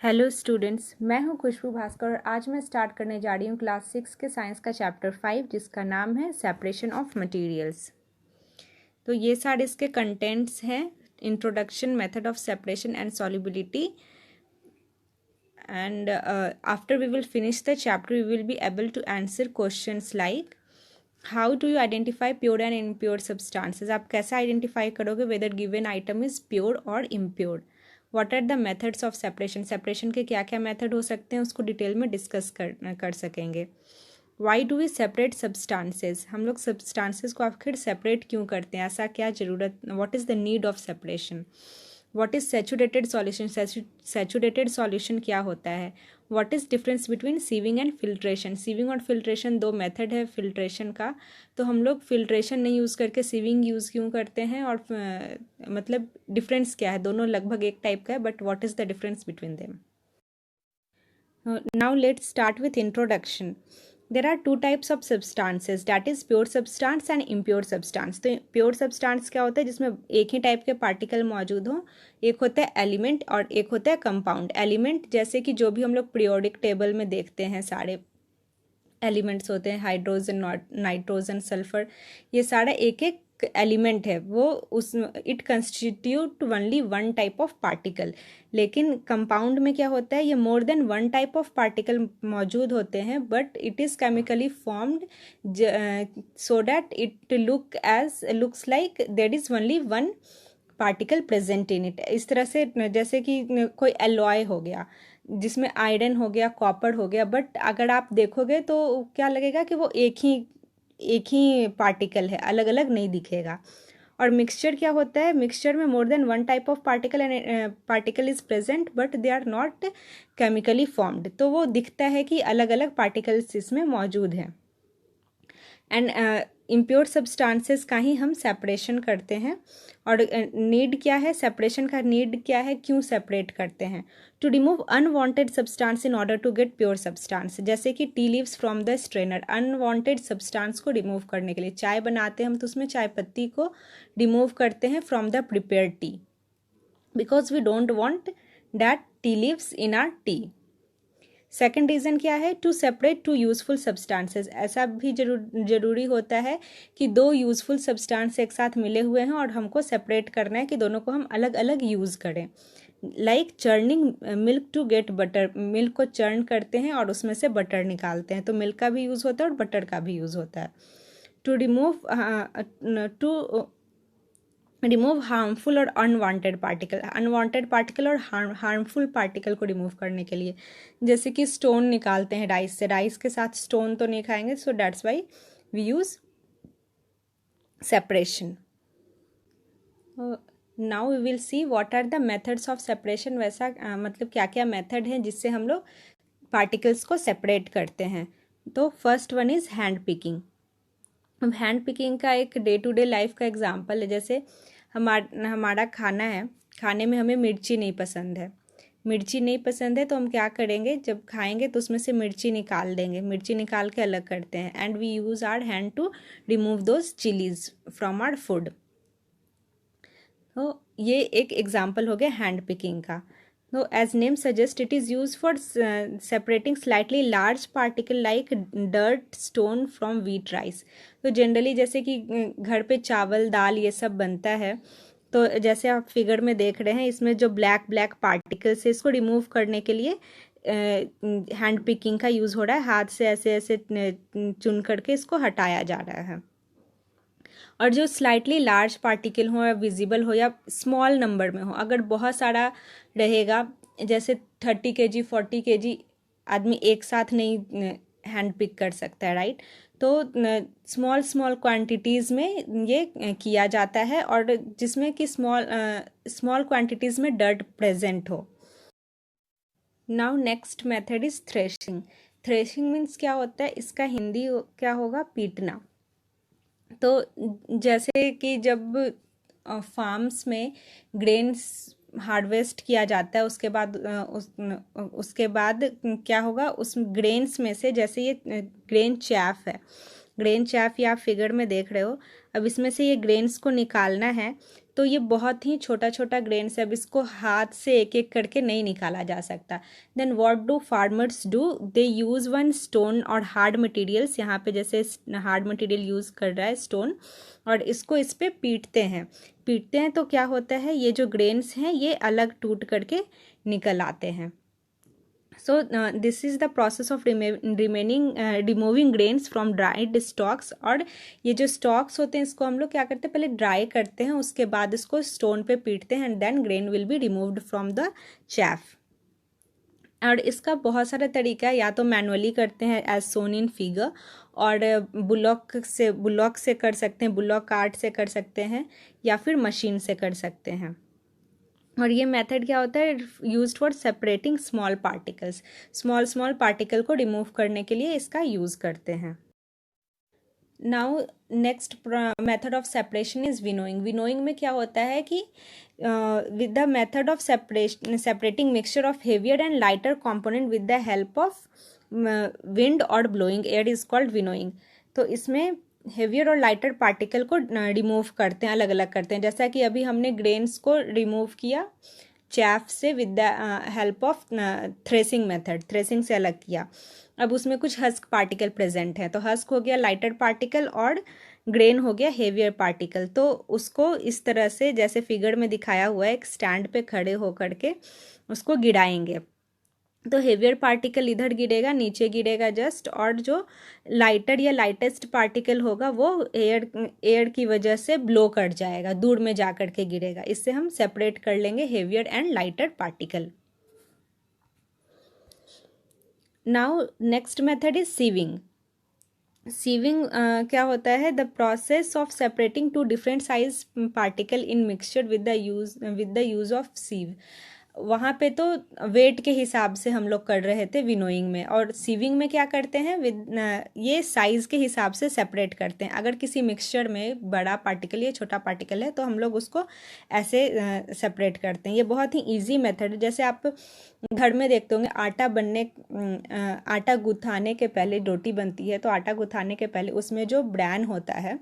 Hello students, मैं हूं खुशबू भास्कर और आज मैं स्टार्ट करने जा रही हूं क्लास 6 के साइंस का चैप्टर 5 जिसका नाम है सेपरेशन ऑफ मटेरियल्स। तो ये सारे इसके कंटेंट्स हैं। Introduction, method of separation and solubility, and after we will finish the chapter we will be able to answer questions like how do you identify pure and impure substances. आप कैसे identify करोगे whether given item is pure और impure. What are the methods of separation, separation के क्या क्या method हो सकते हैं उसको डिटेल में डिस्कस कर सकेंगे। Why do we separate substances, हम लोग सब्सटेंसेस को आखिर सेपरेट क्यों करते हैं, ऐसा क्या ज़रूरत, what is the need of separation. What is saturated solution, saturated solution क्या होता है। What is difference between sieving and filtration, sieving और फिल्ट्रेशन दो मेथड है फिल्ट्रेशन का, तो हम लोग फिल्ट्रेशन नहीं यूज़ करके सीविंग यूज़ क्यों करते हैं, और मतलब डिफरेंस क्या है। दोनों लगभग एक टाइप का है, but what is the difference between them. Now let's start with introduction. There are two types of substances, that is pure substance and impure substance. तो प्योर सब्सटेंस क्या होता है, जिसमें एक ही टाइप के पार्टिकल मौजूद हों। एक होता है एलिमेंट और एक होता है कंपाउंड। एलिमेंट जैसे कि जो भी हम लोग पीरियोडिक टेबल में देखते हैं, सारे एलिमेंट्स होते हैं, हाइड्रोजन, नाइट्रोजन, सल्फर, ये सारा एक एक एलिमेंट है, वो उस it constitute only one type of particle. लेकिन कंपाउंड में क्या होता है, ये more than one type of particle मौजूद होते हैं, but it is chemically formed so that it looks like there is only one particle present in it. इस तरह से जैसे कि कोई एलॉय हो गया जिसमें आयरन हो गया, कॉपर हो गया, बट अगर आप देखोगे तो क्या लगेगा कि वो एक ही पार्टिकल है, अलग अलग नहीं दिखेगा। और मिक्सचर क्या होता है, मिक्सचर में more than one type of particle and particle is present but they are not chemically formed, तो वो दिखता है कि अलग अलग पार्टिकल्स इसमें मौजूद हैं। एंड इम्प्योर सब्सटेंसेस का ही हम सेपरेशन करते हैं। और नीड क्या है, सेपरेशन का नीड क्या है, क्यों सेपरेट करते हैं। To remove unwanted substance in order to get pure substance, जैसे कि tea leaves from the strainer, unwanted substance को रिमूव करने के लिए। चाय बनाते हैं हम तो उसमें चाय पत्ती को रिमूव करते हैं from the prepared tea, because we don't want that tea leaves in our tea. Second reason क्या है, to separate to useful substances. ऐसा भी जरूरी होता है कि दो यूज़फुल सब्सटेंस एक साथ मिले हुए हैं और हमको सेपरेट करना है कि दोनों को हम अलग अलग यूज़ करें। Like churning milk to get butter, milk को चर्न करते हैं और उसमें से बटर निकालते हैं, तो मिल्क का भी यूज़ होता है और बटर का भी यूज़ होता है। टू रिमूव हार्मफुल और अनवांटेड पार्टिकल और हार्मफुल पार्टिकल को रिमूव करने के लिए, जैसे कि स्टोन निकालते हैं राइस से, राइस के साथ स्टोन तो नहीं खाएंगे, so that's why we use separation. Now we will see what are the methods of separation. वैसा मतलब क्या क्या मेथड हैं जिससे हम लोग पार्टिकल्स को सेपरेट करते हैं। तो first one is hand picking. अब हैंड पिकिंग का एक डे टू डे लाइफ का एग्जांपल है, जैसे हमारा खाना है, खाने में हमें मिर्ची नहीं पसंद है, तो हम क्या करेंगे, जब खाएंगे तो उसमें से मिर्ची निकाल देंगे, मिर्ची निकाल के अलग करते हैं, and we use our hand to remove those chillies from our food. तो ये एक एग्जांपल हो गया हैंड पिकिंग का। तो as name suggests it is used for separating slightly large particle like dirt, stone from wheat, rice। तो generally जैसे कि घर पे चावल दाल ये सब बनता है, तो जैसे आप फिगर में देख रहे हैं, इसमें जो ब्लैक पार्टिकल्स है इसको रिमूव करने के लिए हैंड पिकिंग का यूज़ हो रहा है। हाथ से ऐसे ऐसे चुन करके इसको हटाया जा रहा है। और जो स्लाइटली लार्ज पार्टिकल हो या विजिबल हो या स्मॉल नंबर में हो, अगर बहुत सारा रहेगा, जैसे 30 kg 40 kg आदमी एक साथ नहीं हैंड पिक कर सकता है, राइट। तो स्मॉल क्वांटिटीज़ में ये किया जाता है, और जिसमें कि स्मॉल क्वांटिटीज़ में डर्ट प्रेजेंट हो। Now next method is threshing. Threshing means क्या होता है, इसका हिंदी क्या होगा, पीटना। तो जैसे कि जब फार्म्स में ग्रेन्स हार्वेस्ट किया जाता है, उसके बाद क्या होगा, उस ग्रेन्स में से, जैसे ये ग्रेन चैफ है, ग्रेन चैफ या फिगर में देख रहे हो, अब इसमें से ये ग्रेन्स को निकालना है, तो ये बहुत ही छोटा छोटा ग्रेन्स है, अब इसको हाथ से एक एक करके नहीं निकाला जा सकता। Then what do farmers do, they use one stone और हार्ड मटेरियल्स, यहाँ पे जैसे हार्ड मटेरियल यूज़ कर रहा है स्टोन, और इसको इस पर पीटते हैं तो क्या होता है, ये जो ग्रेन्स हैं ये अलग टूट करके निकल आते हैं। So this is the process of removing grains from dried stalks। और ये जो stalks होते हैं इसको हम लोग क्या करते हैं, पहले ड्राई करते हैं, उसके बाद इसको स्टोन पे पीटते हैं, and then grain will be removed from the chaff. और इसका बहुत सारा तरीका है, या तो मैनुअली करते हैं एज सोन इन फिगर, और बुलॉक से कर सकते हैं, बुलॉक कार्ट से कर सकते हैं, या फिर मशीन से कर सकते हैं। और ये मेथड क्या होता है, used for separating small particles, small particle को रिमूव करने के लिए इसका यूज़ करते हैं। Now next method of separation is winnowing. Winnowing में क्या होता है कि with the method of separating mixture of heavier and lighter component with the help of wind और blowing air is called winnowing. तो इसमें हेवियर और लाइटर पार्टिकल को remove करते हैं, अलग अलग करते हैं। जैसा कि अभी हमने ग्रेन्स को रिमूव किया चैफ से with the help of threshing method, threshing से अलग किया। अब उसमें कुछ हस्क पार्टिकल प्रेजेंट हैं, तो हस्क हो गया लाइटर पार्टिकल और ग्रेन हो गया हेवियर पार्टिकल। तो उसको इस तरह से जैसे फिगर में दिखाया हुआ है, एक स्टैंड पे खड़े होकर के उसको गिराएंगे, तो हेवियर पार्टिकल इधर गिरेगा, नीचे गिरेगा जस्ट, और जो लाइटर या लाइटेस्ट पार्टिकल होगा वो एयर की वजह से ब्लो कर जाएगा, दूर में जा कर के गिरेगा। इससे हम सेपरेट कर लेंगे heavier and lighter particle. Now next method is sieving. Sieving क्या होता है, the process of separating two different size particle in mixture with the use of sieve. वहाँ पे तो वेट के हिसाब से हम लोग कर रहे थे विनोइंग में, और सीविंग में क्या करते हैं, ये साइज़ के हिसाब से सेपरेट करते हैं। अगर किसी मिक्सचर में बड़ा पार्टिकल या छोटा पार्टिकल है तो हम लोग उसको ऐसे सेपरेट करते हैं। ये बहुत ही इजी मेथड है। जैसे आप घर में देखते होंगे आटा गुथाने के पहले, रोटी बनती है तो आटा गुथाने के पहले उसमें जो ब्रैन होता है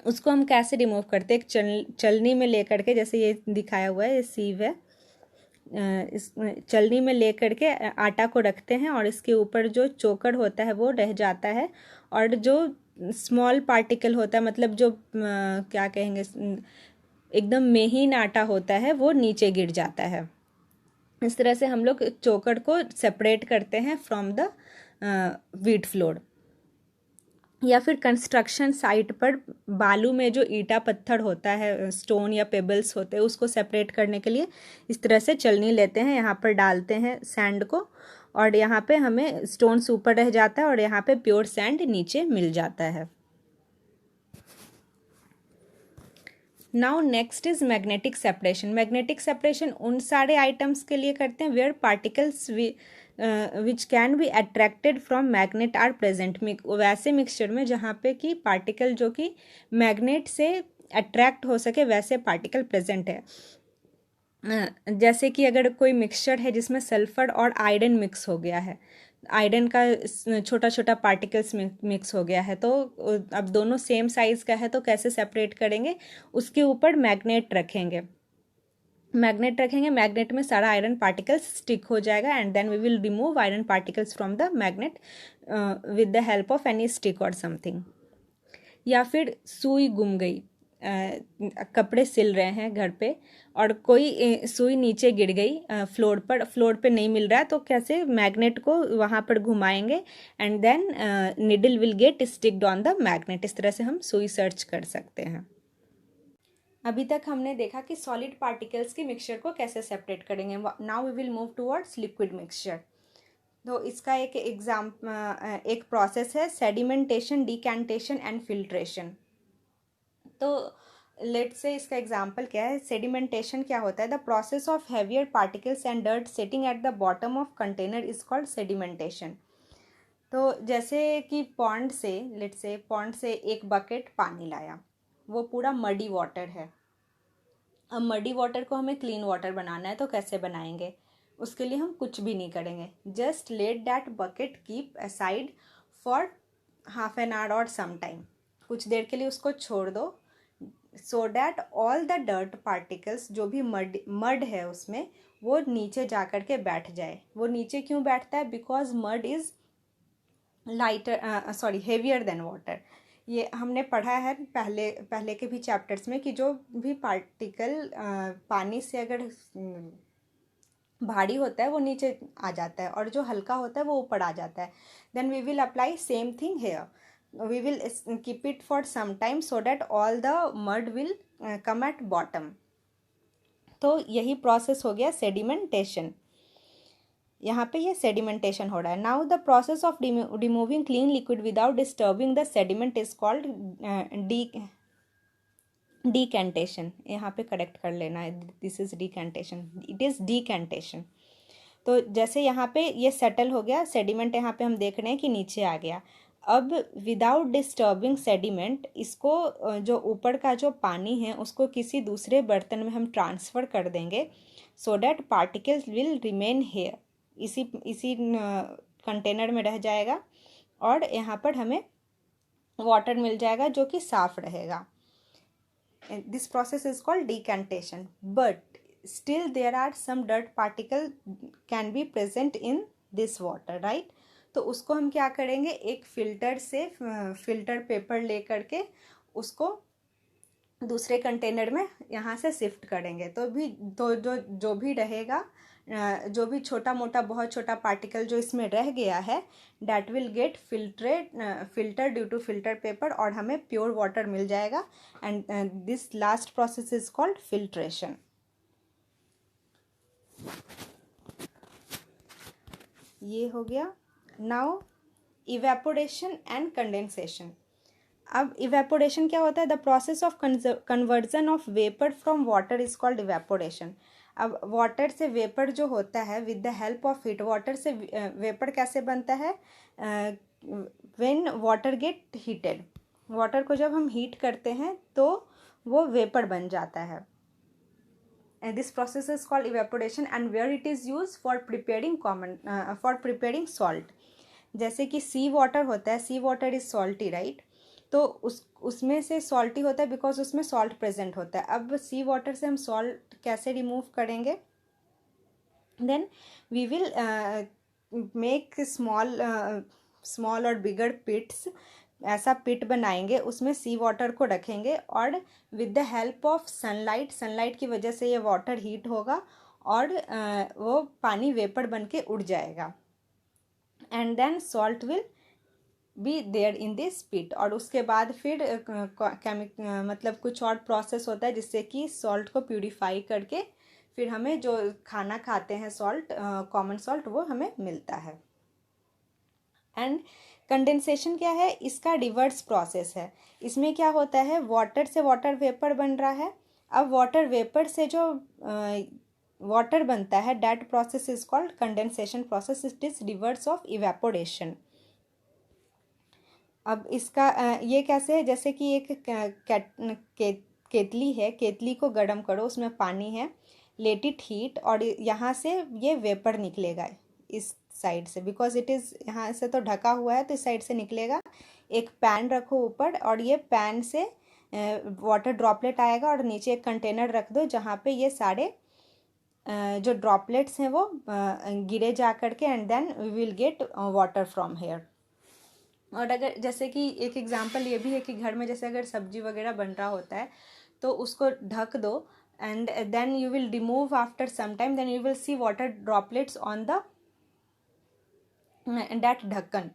उसको हम कैसे रिमूव करते हैं, एक चलनी में लेकर के, जैसे ये दिखाया हुआ है, ये सीव है, इस चलनी में लेकर के आटा को रखते हैं, और इसके ऊपर जो चोकर होता है वो रह जाता है, और जो स्मॉल पार्टिकल होता है, मतलब जो क्या कहेंगे, एकदम महीन आटा होता है, वो नीचे गिर जाता है। इस तरह से हम लोग चोकर को सेपरेट करते हैं फ्रॉम द व्हीट फ्लोर। या फिर कंस्ट्रक्शन साइट पर बालू में जो ईटा पत्थर होता है, स्टोन या पेबल्स होते हैं, उसको सेपरेट करने के लिए इस तरह से चलनी लेते हैं, यहाँ पर डालते हैं सैंड को, और यहाँ पे हमें स्टोन्स ऊपर रह जाता है और यहाँ पे प्योर सैंड नीचे मिल जाता है। Now next is magnetic separation. Magnetic separation उन सारे आइटम्स के लिए करते हैं where particles which can be attracted from magnet are present. वैसे मिक्सचर में जहाँ पे कि पार्टिकल जो कि मैग्नेट से अट्रैक्ट हो सके वैसे पार्टिकल प्रेजेंट है। जैसे कि अगर कोई मिक्सचर है जिसमें सल्फर और आयरन मिक्स हो गया है, आयरन का छोटा छोटा पार्टिकल्स मिक्स हो गया है, तो अब दोनों सेम साइज़ का है तो कैसे सेपरेट करेंगे, उसके ऊपर मैग्नेट रखेंगे, मैग्नेट में सारा आयरन पार्टिकल्स स्टिक हो जाएगा, and then we will remove iron particles from the magnet with the help of any stick और समथिंग। या फिर सुई गुम गई, कपड़े सिल रहे हैं घर पे और कोई सुई नीचे गिर गई फ्लोर पे नहीं मिल रहा है, तो कैसे मैग्नेट को वहाँ पर घुमाएंगे, and then needle will get sticked on the magnet. इस तरह से हम सुई सर्च कर सकते हैं। अभी तक हमने देखा कि सॉलिड पार्टिकल्स के मिक्सचर को कैसे सेपरेट करेंगे। Now we will move towards liquid mixture. तो इसका एक प्रोसेस है सेडिमेंटेशन, डिकैंटेशन एंड फिल्ट्रेशन। तो लेट्स से इसका एग्जाम्पल क्या है। सेडिमेंटेशन क्या होता है, the process of heavier particles and dirt settling at the bottom of container is called sedimentation. तो जैसे कि पॉन्ड से एक बकेट पानी लाया, वो पूरा मडी वाटर है। अब मडी वाटर को हमें क्लीन वाटर बनाना है, तो कैसे बनाएंगे, उसके लिए हम कुछ भी नहीं करेंगे, just let that bucket keep aside for half an hour और सम टाइम, कुछ देर के लिए उसको छोड़ दो, सो that all the dirt particles, जो भी मड है उसमें, वो नीचे जा कर के बैठ जाए। वो नीचे क्यों बैठता है? Because mud is lighter heavier than water. ये हमने पढ़ा है पहले के भी चैप्टर्स में कि जो भी पार्टिकल पानी से अगर भारी होता है वो नीचे आ जाता है, और जो हल्का होता है वो ऊपर आ जाता है। Then we will apply same thing here, we will keep it for some time so that all the mud will come at bottom. तो यही प्रोसेस हो गया सेडिमेंटेशन। यहाँ पे ये सेडिमेंटेशन हो रहा है। Now the process of removing clean liquid without disturbing the sediment is called decantation. यहाँ पे करेक्ट कर लेना है, this is decantation, it is decantation. तो जैसे यहाँ पे ये सेटल हो गया सेडिमेंट, यहाँ पे हम देख रहे हैं कि नीचे आ गया। अब विदाउट डिस्टर्बिंग सेडिमेंट, इसको जो ऊपर का जो पानी है उसको किसी दूसरे बर्तन में हम ट्रांसफ़र कर देंगे, so that particles will remain here, इसी कंटेनर में रह जाएगा, और यहाँ पर हमें वाटर मिल जाएगा जो कि साफ रहेगा। This process is called decantation, but still there are some dirt particle can be present in this water, right? तो उसको हम क्या करेंगे, एक फिल्टर से फिल्टर पेपर ले करके उसको दूसरे कंटेनर में यहाँ से शिफ्ट करेंगे। तो जो भी रहेगा, जो भी छोटा मोटा बहुत छोटा पार्टिकल जो इसमें रह गया है, that will get filter due to filter paper, और हमें प्योर वाटर मिल जाएगा। And this last process is called filtration. ये हो गया। Now evaporation and condensation. अब इवेपोरेशन क्या होता है? The process of conversion of vapour from water is called evaporation. अब वाटर से वेपर जो होता है with the help of heat, water से वेपर कैसे बनता है? When water get heated, water को जब हम हीट करते हैं तो वो वेपर बन जाता है। And this process is called evaporation and where it is use for preparing salt. जैसे कि सी वाटर होता है, sea water is salty, right? तो उसमें से सॉल्टी होता है बिकॉज उसमें सॉल्ट प्रेजेंट होता है। अब सी वाटर से हम सॉल्ट कैसे रिमूव करेंगे? Then we will make small और बिगर पिट्स। ऐसा पिट बनाएंगे, उसमें सी वाटर को रखेंगे, और with the help of sunlight की वजह से ये वाटर हीट होगा और वो पानी वेपर बन के उड़ जाएगा। And then salt will be there in this pit. और उसके बाद फिर मतलब कुछ और प्रोसेस होता है जिससे कि सॉल्ट को प्यूरिफाई करके फिर हमें जो खाना खाते हैं सॉल्ट, कॉमन सॉल्ट, वो हमें मिलता है। एंड कंडेंसेशन क्या है? इसका रिवर्स प्रोसेस है। इसमें क्या होता है? वाटर से वाटर वेपर बन रहा है। अब वाटर वेपर से जो वाटर बनता है, that process is called condensation process. It is reverse of evaporation. अब इसका ये कैसे है? जैसे कि एक केतली है, केतली को गर्म करो, उसमें पानी है, लेट इट हीट, और यहाँ से ये वेपर निकलेगा इस साइड से, बिकॉज इट इज़ यहाँ से तो ढका हुआ है तो इस साइड से निकलेगा। एक पैन रखो ऊपर, और ये पैन से वाटर ड्रॉपलेट आएगा, और नीचे एक कंटेनर रख दो जहाँ पे ये सारे जो ड्रॉपलेट्स हैं वो गिरे जा करके, and then we will get water from here. और अगर जैसे कि एक एग्जांपल ये भी है कि घर में जैसे अगर सब्जी वगैरह बन रहा होता है तो उसको ढक दो, and then you will remove after some time, then you will see water droplets on the that ढक्कन।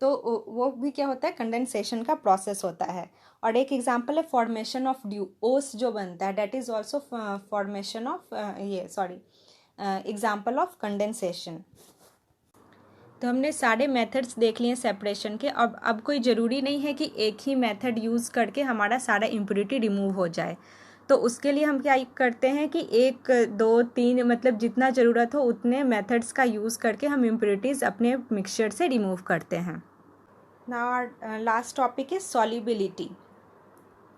तो वो भी क्या होता है? कंडेंसेशन का प्रोसेस होता है। और एक एग्जांपल है फॉर्मेशन ऑफ ड्यू, ओस जो बनता है, that is also formation of example of condensation. तो हमने सारे मेथड्स देख लिए सेपरेशन के। अब कोई ज़रूरी नहीं है कि एक ही मेथड यूज़ करके हमारा सारा इम्प्योरिटी रिमूव हो जाए। तो उसके लिए हम क्या करते हैं कि 1 2 3 मतलब जितना ज़रूरत हो उतने मेथड्स का यूज़ करके हम इम्प्योरिटीज़ अपने मिक्सचर से रिमूव करते हैं। Now last topic is solubility.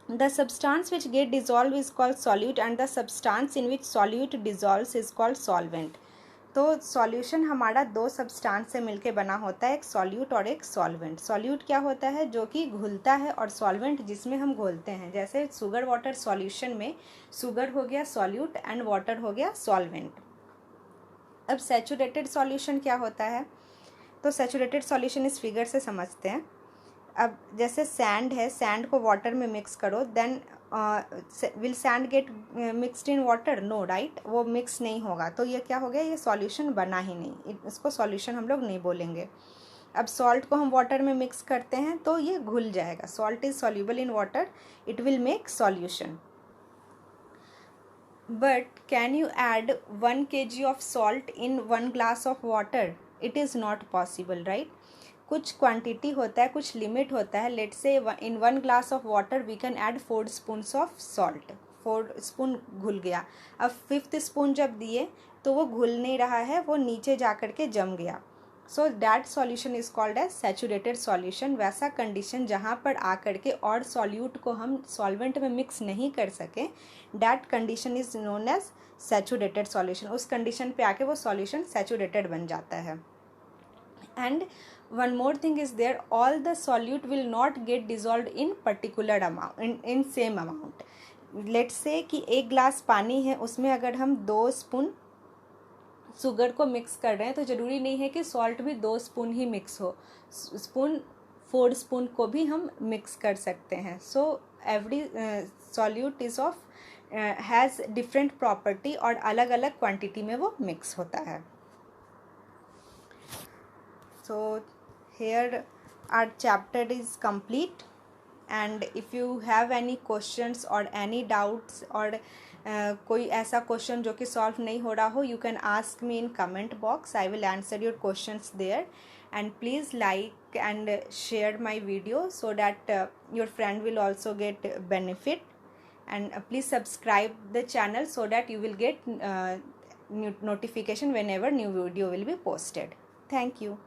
The substance which get dissolved is called solute, and the substance in which solute dissolves is called solvent. तो सॉल्यूशन हमारा दो सब्सटेंस से मिलके बना होता है, एक सॉल्यूट और एक सॉल्वेंट। सॉल्यूट क्या होता है, जो कि घुलता है, और सॉल्वेंट जिसमें हम घोलते हैं। जैसे शुगर वाटर सॉल्यूशन में शुगर हो गया सॉल्यूट एंड वाटर हो गया सॉल्वेंट। अब सैचुरेटेड सॉल्यूशन क्या होता है, तो सैचुरेटेड सॉल्यूशन इस फिगर से समझते हैं। अब जैसे सैंड है, सैंड को वाटर में मिक्स करो, then will sand get mixed in water, no right, वो मिक्स नहीं होगा। तो ये क्या हो गया, ये सॉल्यूशन बना ही नहीं, इसको सॉल्यूशन हम लोग नहीं बोलेंगे। अब सॉल्ट को हम वाटर में मिक्स करते हैं तो ये घुल जाएगा। Salt is soluble in water, it will make solution. But can you add 1 kg of salt in 1 glass of water? It is not possible, right? कुछ क्वांटिटी होता है, कुछ लिमिट होता है। लेट से इन 1 glass of water we can add 4 spoons of salt. 4 spoon घुल गया। अब 5th स्पून जब दिए तो वो घुल नहीं रहा है, वो नीचे जा कर के जम गया। So that solution is called as saturated solution. वैसा कंडीशन जहाँ पर आकर के और सॉल्यूट को हम सॉल्वेंट में मिक्स नहीं कर सकें, that condition is known as saturated solution. उस कंडीशन पे आके वो सॉल्यूशन सैचुरेटेड बन जाता है। And one more thing is there, all the solute will not get dissolve in particular amount, in same amount. Let's say कि 1 glass पानी है, उसमें अगर हम 2 स्पून शुगर को मिक्स कर रहे हैं तो ज़रूरी नहीं है कि सॉल्ट भी 2 स्पून ही मिक्स हो, 4 स्पून को भी हम मिक्स कर सकते हैं। So every solute is of has different property, और अलग अलग क्वांटिटी में वो मिक्स होता है। So here our chapter is complete, and if you have any questions और एनी डाउट्स, और कोई ऐसा क्वेश्चन जो कि सॉल्व नहीं हो रहा हो, you can ask me in comment box, I will answer your questions there. And please like and share my video so that your friend will also get benefit, and please subscribe the channel so that you will get notification whenever new video will be posted. Thank you.